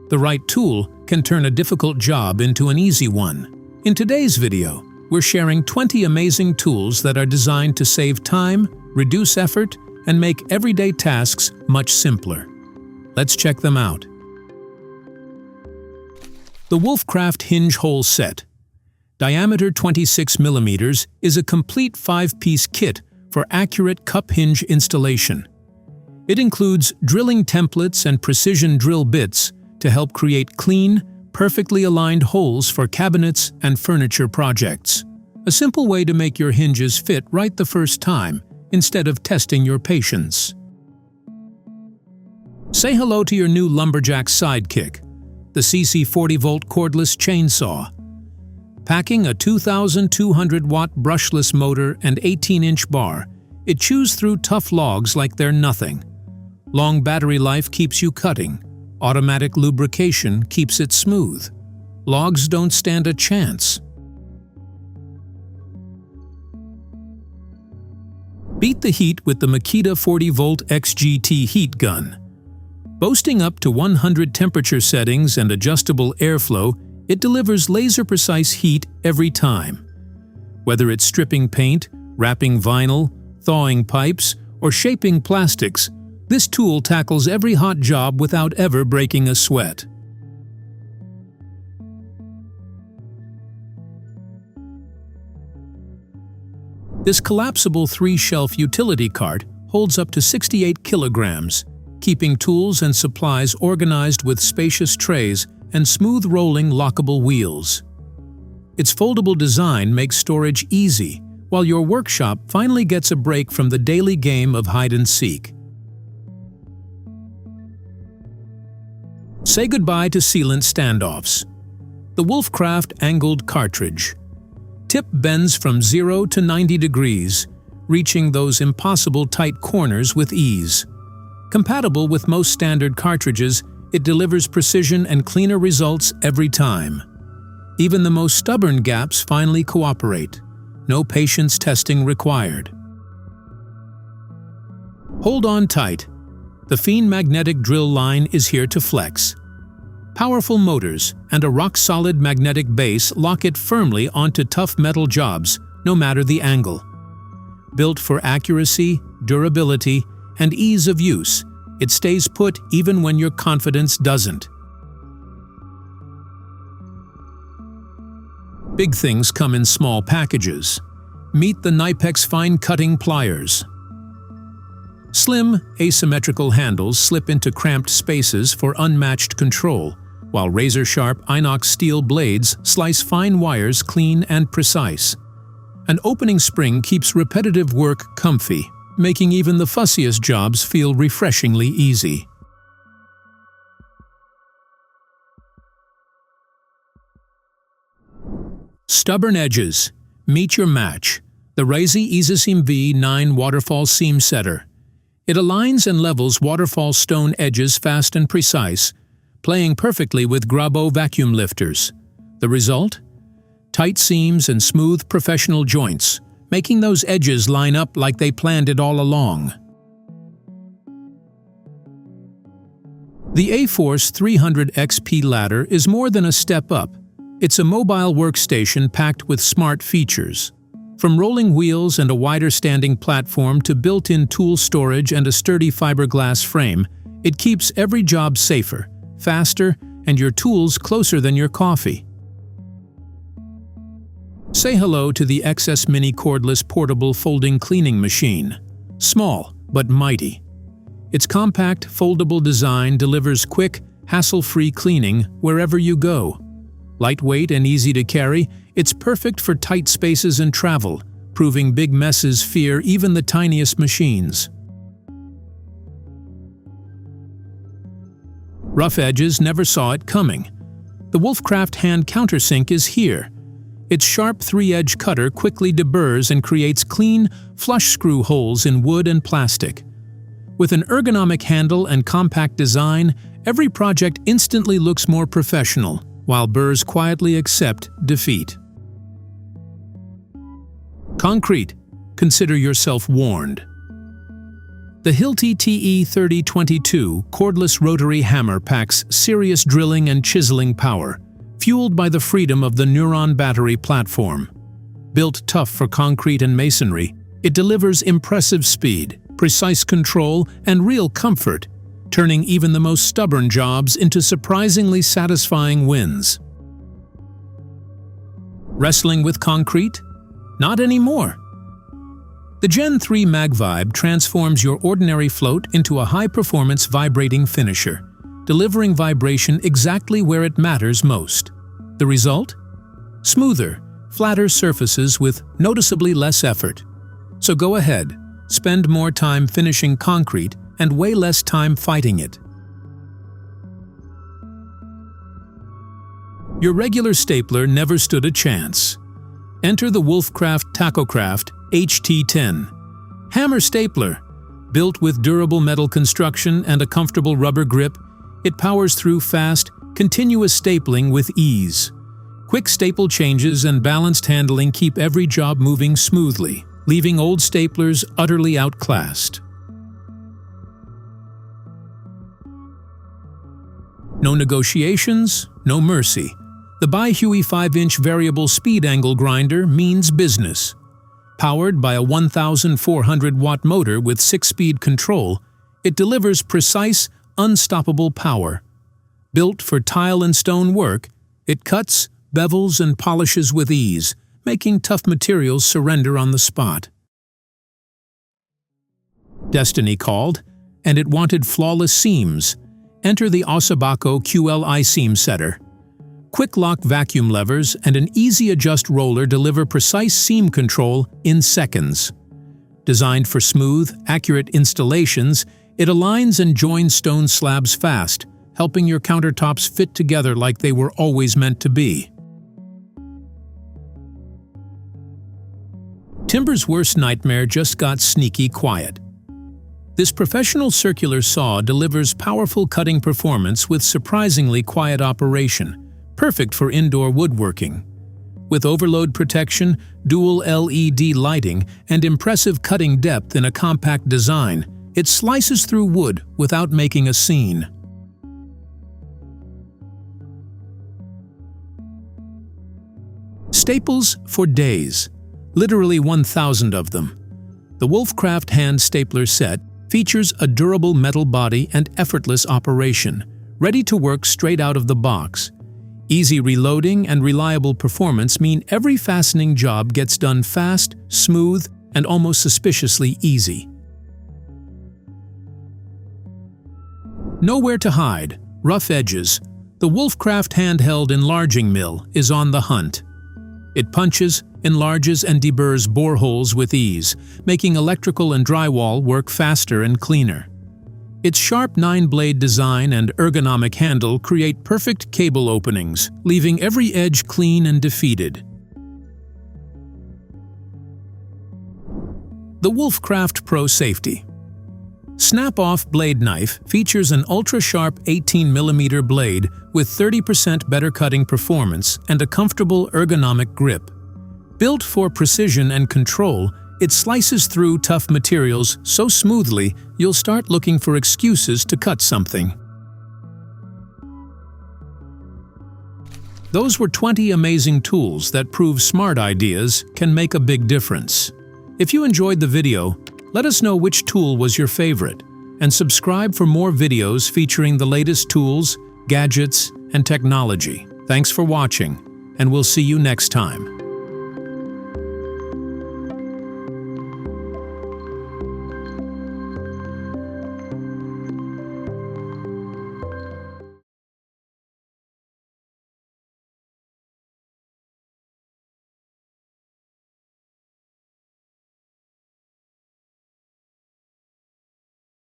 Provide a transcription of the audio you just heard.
The right tool can turn a difficult job into an easy one. In today's video, we're sharing 20 amazing tools that are designed to save time, reduce effort, and make everyday tasks much simpler. Let's check them out. The Wolfcraft Hinge Hole Set. Diameter 26 mm is a complete 5-piece kit for accurate cup hinge installation. It includes drilling templates and precision drill bits to help create clean, perfectly aligned holes for cabinets and furniture projects. A simple way to make your hinges fit right the first time, instead of testing your patience. Say hello to your new lumberjack sidekick, the SEESII 40-volt cordless chainsaw. Packing a 2,200-watt brushless motor and 18-inch bar, it chews through tough logs like they're nothing. Long battery life keeps you cutting. Automatic lubrication keeps it smooth. Logs don't stand a chance. Beat the heat with the Makita 40-volt XGT Heat Gun. Boasting up to 100 temperature settings and adjustable airflow, it delivers laser-precise heat every time. Whether it's stripping paint, wrapping vinyl, thawing pipes, or shaping plastics, this tool tackles every hot job without ever breaking a sweat. This collapsible 3-shelf utility cart holds up to 68 kilograms, keeping tools and supplies organized with spacious trays and smooth-rolling lockable wheels. Its foldable design makes storage easy, while your workshop finally gets a break from the daily game of hide-and-seek. Say goodbye to sealant standoffs. The Wolfcraft Angled Cartridge. Tip bends from 0 to 90 degrees, reaching those impossible tight corners with ease. Compatible with most standard cartridges, it delivers precision and cleaner results every time. Even the most stubborn gaps finally cooperate. No patience testing required. Hold on tight. The FEIN magnetic drill line is here to flex. Powerful motors and a rock-solid magnetic base lock it firmly onto tough metal jobs, no matter the angle. Built for accuracy, durability, and ease of use, it stays put even when your confidence doesn't. Big things come in small packages. Meet the KNIPEX fine cutting pliers. Slim, asymmetrical handles slip into cramped spaces for unmatched control, while razor-sharp inox steel blades slice fine wires clean and precise. An opening spring keeps repetitive work comfy, making even the fussiest jobs feel refreshingly easy. Stubborn edges. Meet your match. The Raizi Easiseam V9 Waterfall Seam Setter. It aligns and levels waterfall stone edges fast and precise, playing perfectly with Grabo vacuum lifters. The result? Tight seams and smooth professional joints, making those edges line up like they planned it all along. The A-Force300XP Ladder is more than a step up. It's a mobile workstation packed with smart features. From rolling wheels and a wider standing platform to built-in tool storage and a sturdy fiberglass frame, it keeps every job safer, faster, and your tools closer than your coffee. Say hello to the XS Mini Cordless Portable Folding Cleaning Machine. Small, but mighty. Its compact, foldable design delivers quick, hassle-free cleaning wherever you go. Lightweight and easy to carry, it's perfect for tight spaces and travel, proving big messes fear even the tiniest machines. Rough edges never saw it coming. The Wolfcraft hand Countersink is here. Its sharp 3-edge cutter quickly deburrs and creates clean, flush screw holes in wood and plastic. With an ergonomic handle and compact design, every project instantly looks more professional, while burrs quietly accept defeat. Concrete. Consider yourself warned. The Hilti TE3022 cordless rotary hammer packs serious drilling and chiseling power, fueled by the freedom of the Neuron battery platform. Built tough for concrete and masonry, it delivers impressive speed, precise control, and real comfort, turning even the most stubborn jobs into surprisingly satisfying wins. Wrestling with concrete? Not anymore. The Gen3 MagVibe transforms your ordinary float into a high-performance vibrating finisher, delivering vibration exactly where it matters most. The result? Smoother, flatter surfaces with noticeably less effort. So go ahead, spend more time finishing concrete and way less time fighting it. Your regular stapler never stood a chance. Enter the Wolfcraft Tacocraft HT10. Hammer stapler. Built with durable metal construction and a comfortable rubber grip, it powers through fast, continuous stapling with ease. Quick staple changes and balanced handling keep every job moving smoothly, leaving old staplers utterly outclassed. No negotiations, no mercy. The BIHUI 5-inch variable speed angle grinder means business. Powered by a 1,400-watt motor with 6-speed control, it delivers precise, unstoppable power. Built for tile and stone work, it cuts, bevels, and polishes with ease, making tough materials surrender on the spot. Destiny called, and it wanted flawless seams. Enter the Ausabaco QLI seam setter. Quick-lock vacuum levers and an easy-adjust roller deliver precise seam control in seconds. Designed for smooth, accurate installations, it aligns and joins stone slabs fast, helping your countertops fit together like they were always meant to be. Timber's worst nightmare just got sneaky quiet. This professional circular saw delivers powerful cutting performance with surprisingly quiet operation, perfect for indoor woodworking. With overload protection, dual LED lighting, and impressive cutting depth in a compact design, it slices through wood without making a scene. Staples for days, literally 1,000 of them. The Wolfcraft hand stapler set features a durable metal body and effortless operation, ready to work straight out of the box. Easy reloading and reliable performance mean every fastening job gets done fast, smooth, and almost suspiciously easy. Nowhere to hide, rough edges. The Wolfcraft handheld enlarging mill is on the hunt. It punches, enlarges, and deburrs boreholes with ease, making electrical and drywall work faster and cleaner. Its sharp 9-blade design and ergonomic handle create perfect cable openings, leaving every edge clean and defeated. The Wolfcraft Pro Safety. Snap-off blade knife features an ultra-sharp 18mm blade with 30% better cutting performance and a comfortable ergonomic grip. Built for precision and control, it slices through tough materials so smoothly you'll start looking for excuses to cut something. Those were 20 amazing tools that prove smart ideas can make a big difference. If you enjoyed the video, let us know which tool was your favorite, and subscribe for more videos featuring the latest tools, gadgets, and technology. Thanks for watching, and we'll see you next time.